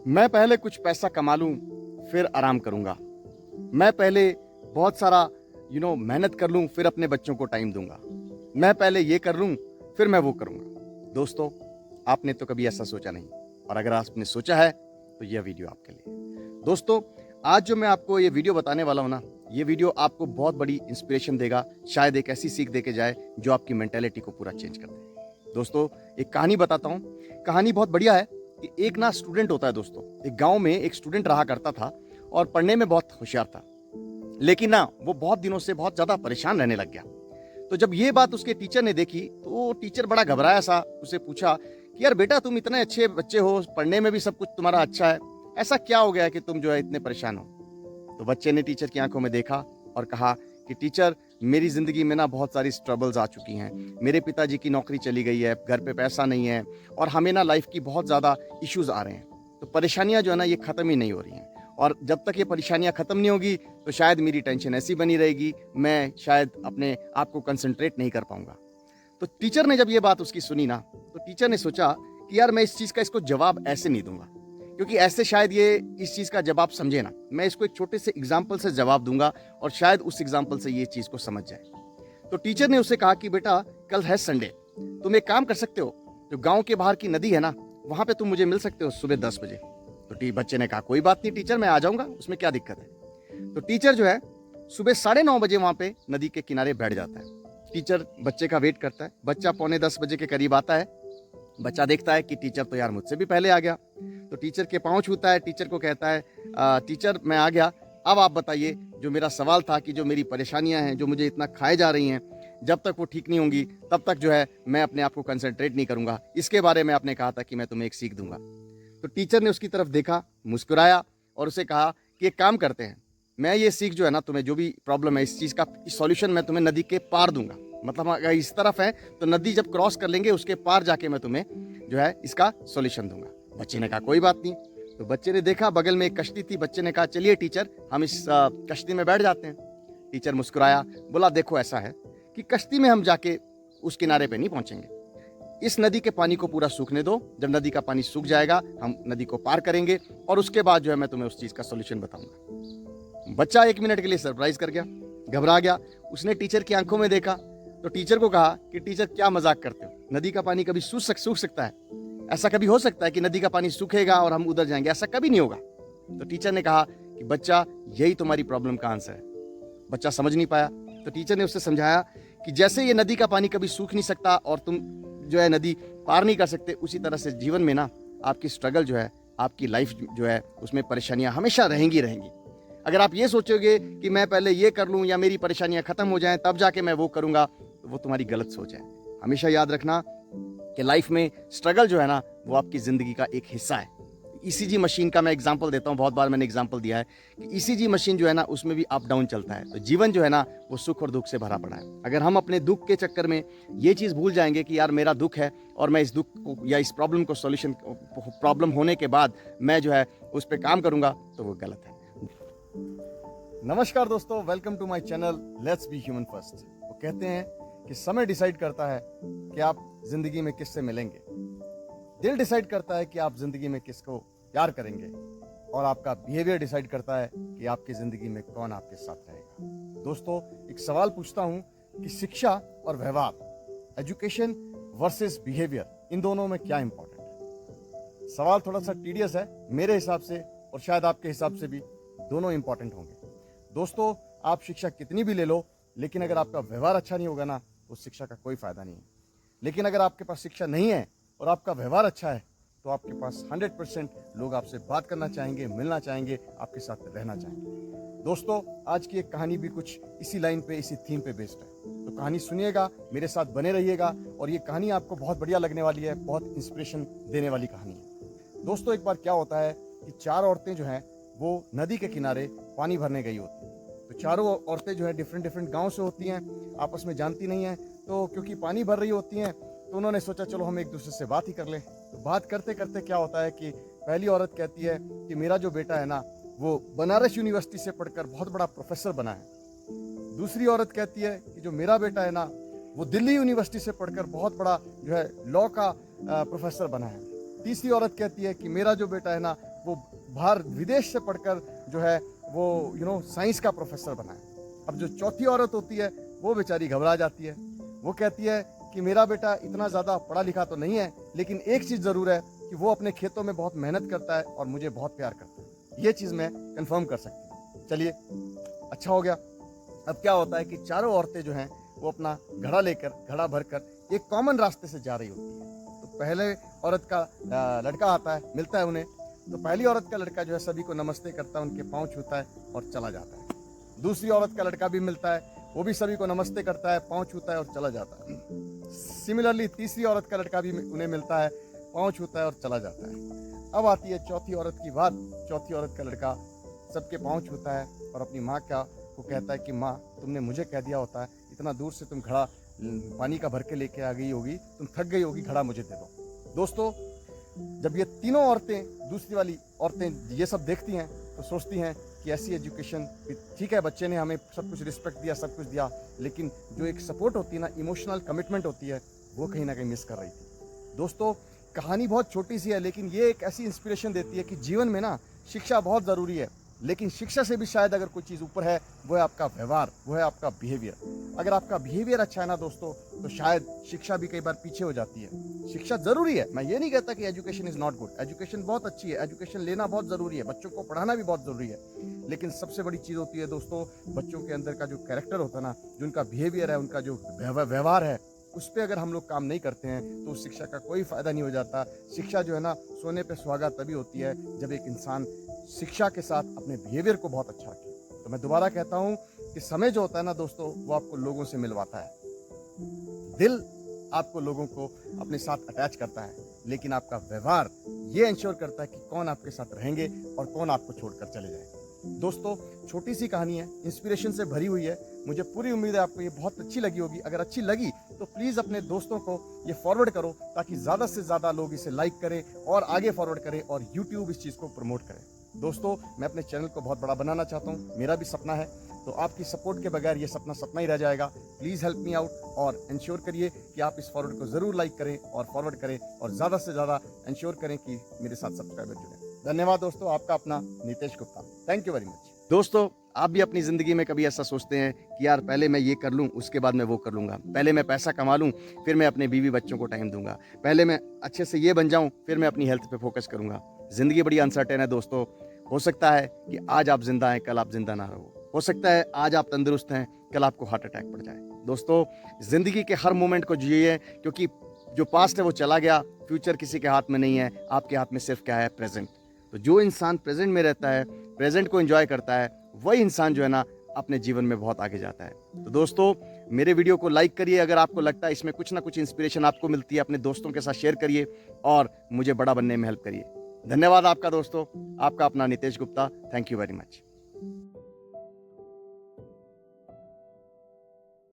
मैं पहले कुछ पैसा कमा लूं, फिर आराम करूंगा। मैं पहले बहुत सारा मेहनत कर लूं, फिर अपने बच्चों को टाइम दूंगा। मैं पहले ये कर लूं, फिर मैं वो करूंगा। दोस्तों, आपने तो कभी ऐसा सोचा नहीं, और अगर आपने सोचा है तो यह वीडियो आपके लिए। दोस्तों, आज जो मैं आपको ये वीडियो बताने वाला हूं ना, ये वीडियो आपको बहुत बड़ी इंस्पिरेशन देगा। शायद एक ऐसी सीख देके जाए जो आपकी मेंटेलिटी को पूरा चेंज कर दे। दोस्तों, एक कहानी बताता हूं। कहानी बहुत बढ़िया है कि एक ना स्टूडेंट होता है। दोस्तों, एक गांव में एक स्टूडेंट रहा करता था और पढ़ने में बहुत होशियार था, लेकिन ना वो बहुत दिनों से बहुत ज्यादा परेशान रहने लग गया। तो जब ये बात उसके टीचर ने देखी तो टीचर बड़ा घबराया सा उसे पूछा कि यार बेटा, तुम इतने अच्छे बच्चे हो, पढ़ने में भी सब कुछ तुम्हारा अच्छा है, ऐसा क्या हो गया कि तुम जो है इतने परेशान हो। तो बच्चे ने टीचर की आंखों में देखा और कहा कि टीचर, मेरी जिंदगी में ना बहुत सारी स्ट्रगल्स आ चुकी हैं। मेरे पिताजी की नौकरी चली गई है, घर पे पैसा नहीं है, और हमें ना लाइफ की बहुत ज़्यादा इश्यूज आ रहे हैं। तो परेशानियां जो है ना, ये ख़त्म ही नहीं हो रही हैं, और जब तक ये परेशानियां ख़त्म नहीं होगी तो शायद मेरी टेंशन ऐसी बनी रहेगी, मैं शायद अपने आप को कंसंट्रेट नहीं कर पाऊंगा। तो टीचर ने जब ये बात उसकी सुनी ना, तो टीचर ने सोचा कि यार मैं इस चीज़ का इसको जवाब ऐसे नहीं दूंगा, क्योंकि ऐसे शायद ये इस चीज़ का जवाब समझे ना। मैं इसको एक छोटे से एग्जाम्पल से जवाब दूंगा और शायद उस एग्जाम्पल से ये चीज़ को समझ जाए। तो टीचर ने उसे कहा कि बेटा, कल है संडे, तुम एक काम कर सकते हो, जो गांव के बाहर की नदी है ना, वहां पे तुम मुझे मिल सकते हो सुबह 10 बजे। तो बच्चे ने कहा कोई बात नहीं टीचर, मैं आ जाऊंगा, उसमें क्या दिक्कत है। तो टीचर जो है सुबह 9:30 बजे वहां पे नदी के किनारे बैठ जाता है। टीचर बच्चे का वेट करता है। बच्चा 9:45 बजे के करीब आता है। बच्चा देखता है कि टीचर तो यार मुझसे भी पहले आ गया। तो टीचर के पाँव छूता है, टीचर को कहता है टीचर मैं आ गया, अब आप बताइए जो मेरा सवाल था कि जो मेरी परेशानियां हैं, जो मुझे इतना खाए जा रही हैं, जब तक वो ठीक नहीं होंगी तब तक जो है मैं अपने आप को कंसंट्रेट नहीं करूंगा। इसके बारे में आपने कहा था कि मैं तुम्हें एक सीख दूंगा। तो टीचर ने उसकी तरफ देखा, मुस्कुराया और उसे कहा कि एक काम करते हैं, मैं ये सीख जो है ना, तुम्हें जो भी प्रॉब्लम है इस चीज़ का सॉल्यूशन मैं तुम्हें नदी के पार दूंगा। मतलब अगर इस तरफ है तो नदी जब क्रॉस कर लेंगे उसके पार जाके मैं तुम्हें जो है इसका सॉल्यूशन दूंगा। बच्चे ने कहा कोई बात नहीं। तो बच्चे ने देखा बगल में एक कश्ती थी। बच्चे ने कहा चलिए टीचर, हम इस कश्ती में बैठ जाते हैं। टीचर मुस्कुराया, बोला देखो ऐसा है कि कश्ती में हम जाके उस किनारे पे नहीं पहुंचेंगे। इस नदी के पानी को पूरा सूखने दो, जब नदी का पानी सूख जाएगा हम नदी को पार करेंगे और उसके बाद जो है मैं तुम्हें उस चीज़ का सॉल्यूशन बताऊंगा। बच्चा 1 मिनट के लिए सरप्राइज कर गया, घबरा गया। उसने टीचर की आंखों में देखा तो टीचर को कहा कि टीचर क्या मजाक करते हो, नदी का पानी कभी सूख सकता है? ऐसा कभी हो सकता है कि नदी का पानी सूखेगा और हम उधर जाएंगे? ऐसा कभी नहीं होगा। तो टीचर ने कहा कि बच्चा, यही तुम्हारी प्रॉब्लम का आंसर है। बच्चा समझ नहीं पाया। तो टीचर ने उससे समझाया कि जैसे ये नदी का पानी कभी सूख नहीं सकता और तुम जो है नदी पार नहीं कर सकते, उसी तरह से जीवन में ना आपकी स्ट्रगल जो है, आपकी लाइफ जो है, उसमें परेशानियां हमेशा रहेंगी। अगर आप ये सोचोगे कि मैं पहले ये कर लूं या मेरी परेशानियां खत्म हो जाएं तब जाके मैं वो करूंगा, तो वो तुम्हारी गलत सोच है। हमेशा याद रखना कि लाइफ में स्ट्रगल जो है ना, वो आपकी जिंदगी का एक हिस्सा है। ईसीजी मशीन का मैं एग्जांपल देता हूँ, बहुत बार मैंने एग्जांपल दिया है कि ईसीजी मशीन जो है ना, उसमें भी अप डाउन चलता है। तो जीवन जो है ना, वो सुख और दुख से भरा पड़ा है। अगर हम अपने दुख के चक्कर में ये चीज़ भूल जाएंगे कि यार मेरा दुख है और मैं इस दुख को या इस प्रॉब्लम को सॉल्यूशन, प्रॉब्लम होने के बाद मैं जो है उस पर काम करूंगा, तो वो गलत है। नमस्कार दोस्तों, welcome to my channel let's be human first. वो कहते हैं कि समय डिसाइड करता है कि आप जिंदगी में किससे मिलेंगे, दिल डिसाइड करता है कि आप जिंदगी में किसको प्यार करेंगे, और आपका बिहेवियर डिसाइड करता है कि आपकी जिंदगी में कौन आपके साथ रहेगा। दोस्तों, एक सवाल पूछता हूं कि शिक्षा और व्यवहार, एजुकेशन वर्सेस बिहेवियर, इन दोनों में क्या इंपॉर्टेंट है? सवाल थोड़ा सा टीडियस है मेरे हिसाब से, और शायद आपके हिसाब से भी दोनों इंपॉर्टेंट होंगे। दोस्तों, आप शिक्षा कितनी भी ले लो, लेकिन अगर आपका व्यवहार अच्छा नहीं होगा ना, उस शिक्षा का कोई फायदा नहीं है। लेकिन अगर आपके पास शिक्षा नहीं है और आपका व्यवहार अच्छा है, तो आपके पास 100% लोग आपसे बात करना चाहेंगे, मिलना चाहेंगे, आपके साथ रहना चाहेंगे। दोस्तों, आज की एक कहानी भी कुछ इसी लाइन पे, इसी थीम पे बेस्ड है। तो कहानी सुनिएगा, मेरे साथ बने रहिएगा, और ये कहानी आपको बहुत बढ़िया लगने वाली है, बहुत इंस्पिरेशन देने वाली कहानी है। दोस्तों, एक बार क्या होता है कि 4 औरतें जो हैं वो नदी के किनारे पानी भरने गई होती हैं। तो चारों औरतें जो है डिफरेंट गांव से होती हैं, आपस में जानती नहीं हैं। तो क्योंकि पानी भर रही होती हैं, तो उन्होंने सोचा चलो हम एक दूसरे से बात ही कर लें। तो बात करते करते क्या होता है कि पहली औरत कहती है कि मेरा जो बेटा है ना, वो बनारस यूनिवर्सिटी से पढ़कर बहुत बड़ा प्रोफेसर बना है। दूसरी औरत कहती है कि जो मेरा बेटा है ना, वो दिल्ली यूनिवर्सिटी से पढ़कर बहुत बड़ा जो है लॉ का प्रोफेसर बना है। तीसरी औरत कहती है कि मेरा जो बेटा है ना, वो बाहर विदेश से पढ़कर जो है वो साइंस का प्रोफेसर बना है। अब जो चौथी औरत होती है वो बेचारी घबरा जाती है। वो कहती है कि मेरा बेटा इतना ज़्यादा पढ़ा लिखा तो नहीं है, लेकिन एक चीज़ ज़रूर है कि वो अपने खेतों में बहुत मेहनत करता है और मुझे बहुत प्यार करता है। ये चीज़ मैं कंफर्म कर सकती हूँ। चलिए, अच्छा हो गया। अब क्या होता है कि चारों औरतें जो हैं वो अपना घड़ा लेकर, घड़ा भरकर एक कॉमन रास्ते से जा रही होती है। तो पहले औरत का लड़का आता है, मिलता है उन्हें। तो पहली औरत का लड़का जो है सभी को नमस्ते करता है, उनके पाँव छूता है और चला जाता है। दूसरी औरत का लड़का भी मिलता है, वो भी सभी को नमस्ते करता है, पाँव छूता है और चला जाता है। सिमिलरली तीसरी औरत का लड़का भी उन्हें मिलता है, पाँव छूता है और चला जाता है। अब आती है चौथी औरत की बात। चौथी औरत का लड़का सबके पाँव छूता है और अपनी माँ को कहता है कि माँ, तुमने मुझे कह दिया होता है, इतना दूर से तुम घड़ा पानी का भर के लेके आ गई होगी, तुम थक गई होगी, घड़ा मुझे दे दो। दोस्तों, जब ये तीनों औरतें, दूसरी वाली औरतें ये सब देखती हैं तो सोचती हैं कि ऐसी एजुकेशन, ठीक है बच्चे ने हमें सब कुछ रिस्पेक्ट दिया, सब कुछ दिया, लेकिन जो एक सपोर्ट होती है ना, इमोशनल कमिटमेंट होती है, वो कहीं ना कहीं मिस कर रही थी। दोस्तों, कहानी बहुत छोटी सी है, लेकिन ये एक ऐसी इंस्पिरेशन देती है कि जीवन में ना शिक्षा बहुत ज़रूरी है, लेकिन शिक्षा से भी शायद अगर कोई चीज़ ऊपर है, वो है आपका व्यवहार, वो है आपका बिहेवियर। अगर आपका बिहेवियर अच्छा है ना दोस्तों, तो शायद शिक्षा भी कई बार पीछे हो जाती है। शिक्षा ज़रूरी है, मैं ये नहीं कहता कि education is not good, education बहुत अच्छी है, एजुकेशन लेना बहुत ज़रूरी है, बच्चों को पढ़ाना भी बहुत ज़रूरी है, लेकिन सबसे बड़ी चीज़ होती है दोस्तों, बच्चों के अंदर का जो कैरेक्टर होता है ना, जो उनका बिहेवियर है, उनका जो व्यवहार है, उस पर अगर हम लोग काम नहीं करते हैं तो उस शिक्षा का कोई फ़ायदा नहीं हो जाता। शिक्षा जो है ना, सोने पे सुहागा तभी होती है जब एक इंसान शिक्षा के साथ अपने बिहेवियर को बहुत अच्छा रखे। तो मैं दोबारा कहता हूँ कि समय जो होता है ना दोस्तों, वो आपको लोगों से मिलवाता है। दिल आपको लोगों को अपने साथ अटैच करता है, लेकिन आपका व्यवहार ये इंश्योर करता है कि कौन आपके साथ रहेंगे और कौन आपको छोड़कर चले जाएंगे। दोस्तों, छोटी सी कहानी है, इंस्पिरेशन से भरी हुई है। मुझे पूरी उम्मीद है आपको ये बहुत अच्छी लगी होगी। अगर अच्छी लगी तो प्लीज़ अपने दोस्तों को ये फॉरवर्ड करो, ताकि ज़्यादा से ज़्यादा लोग इसे लाइक करें और आगे फॉरवर्ड करें और यूट्यूब इस चीज़ को प्रमोट करें। दोस्तों, मैं अपने चैनल को बहुत बड़ा बनाना चाहता हूँ, मेरा भी सपना है, तो आपकी सपोर्ट के बगैर ये सपना सपना ही रह जाएगा। प्लीज़ हेल्प मी आउट और इंश्योर करिए कि आप इस फॉरवर्ड को ज़रूर लाइक करें और फॉरवर्ड करें और ज़्यादा से ज़्यादा इंश्योर करें कि मेरे साथ सब्सक्राइबर जुड़ें। धन्यवाद दोस्तों, आपका अपना Nitesh Gupta. Thank you very much. दोस्तों, आप भी अपनी ज़िंदगी में कभी ऐसा सोचते हैं कि यार पहले मैं ये कर लूँ, उसके बाद मैं वो कर लूँगा, पहले मैं पैसा कमा लूँ, फिर मैं अपने बीवी बच्चों को टाइम दूंगा, पहले मैं अच्छे से ये बन जाऊँ, फिर मैं अपनी हेल्थ पे फोकस करूँगा। ज़िंदगी बड़ी अनसर्टेन है दोस्तों। हो सकता है कि आज आप जिंदा हैं, कल आप जिंदा ना रहो। हो सकता है आज आप तंदुरुस्त हैं, कल आपको हार्ट अटैक पड़ जाए। दोस्तों, ज़िंदगी के हर मोमेंट को जिए, क्योंकि जो पास्ट है वो चला गया, फ्यूचर किसी के हाथ में नहीं है, आपके हाथ में सिर्फ क्या है, प्रेजेंट। तो जो इंसान प्रेजेंट में रहता है, प्रेजेंट को एंजॉय करता है, वही इंसान जो है ना अपने जीवन में बहुत आगे जाता है। तो दोस्तों, मेरे वीडियो को लाइक करिए, अगर आपको लगता है इसमें कुछ ना कुछ इंस्पिरेशन आपको मिलती है, अपने दोस्तों के साथ शेयर करिए और मुझे बड़ा बनने में हेल्प करिए। धन्यवाद आपका दोस्तों, आपका अपना Nitesh Gupta. Thank you very much.